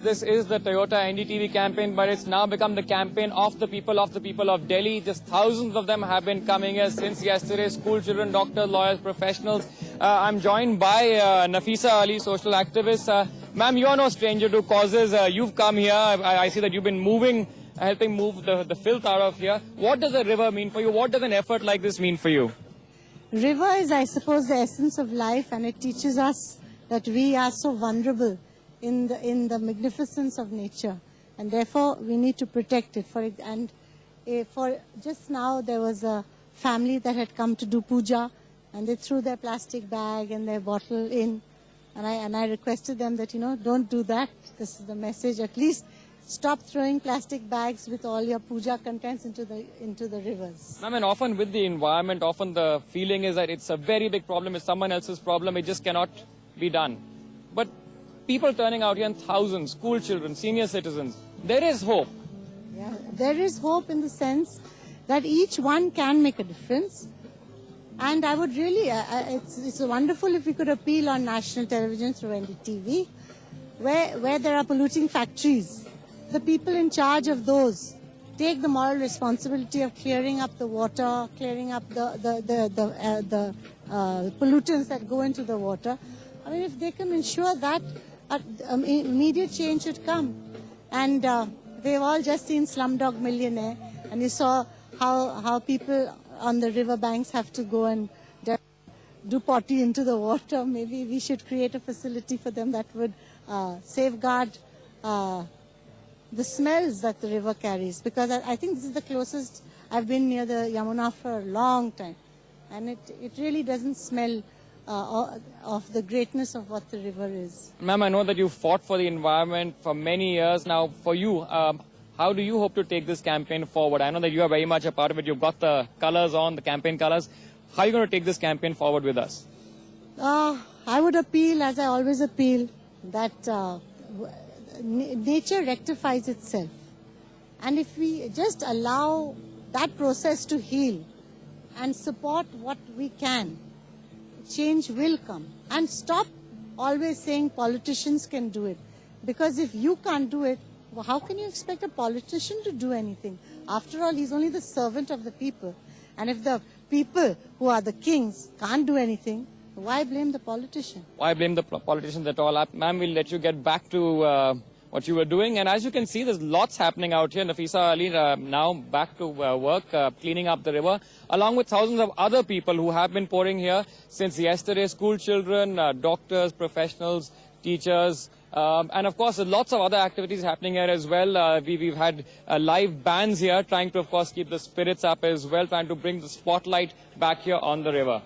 this is the Toyota NDTV campaign, but it's now become the campaign of the people of Delhi. Just thousands of them have been coming here since yesterday. School children, doctors, lawyers, professionals. I'm joined by Nafisa Ali, social activist. Ma'am, you are no stranger to causes. You've come here. I see that you've been helping move the filth out of here. What does a river mean for you? What does an effort like this mean for you? River is, I suppose, the essence of life, and it teaches us that we are so vulnerable in the magnificence of nature, and therefore we need to protect it. For just now, there was a family that had come to do puja, and they threw their plastic bag and their bottle in, and I requested them that, don't do that. This is the message. At least stop throwing plastic bags with all your puja contents into the rivers. I mean, often with the environment, often the feeling is that it's a very big problem. It's someone else's problem. It just cannot be done. But people turning out here in thousands, school children, senior citizens, there is hope. Yeah, there is hope in the sense that each one can make a difference. And I would really, it's wonderful if we could appeal on national television through NDTV, where there are polluting factories. The people in charge of those take the moral responsibility of clearing up the water, clearing up the pollutants that go into the water. I mean, if they can ensure that, immediate change should come. And they've all just seen Slumdog Millionaire, and you saw how people on the river banks have to go and do potty into the water. Maybe we should create a facility for them that would safeguard the smells that the river carries, because I think this is the closest I've been near the Yamuna for a long time, and it really doesn't smell of the greatness of what the river is. Ma'am, I know that you fought for the environment for many years now. For you, how do you hope to take this campaign forward? I know that you are very much a part of it. You've got the colors on, the campaign colors. How are you going to take this campaign forward with us? I would appeal, as I always appeal, that nature rectifies itself. And if we just allow that process to heal and support what we can, change will come. And stop always saying politicians can do it. Because if you can't do it, well, how can you expect a politician to do anything? After all, he's only the servant of the people. And if the people who are the kings can't do anything, why blame the politician? Why blame the politicians at all? Ma'am, we'll let you get back to what you were doing. And as you can see, there's lots happening out here. Nafisa Ali now back to work, cleaning up the river, along with thousands of other people who have been pouring here since yesterday. School children, doctors, professionals, teachers, and of course, lots of other activities happening here as well. We've had live bands here trying to, of course, keep the spirits up as well, trying to bring the spotlight back here on the river.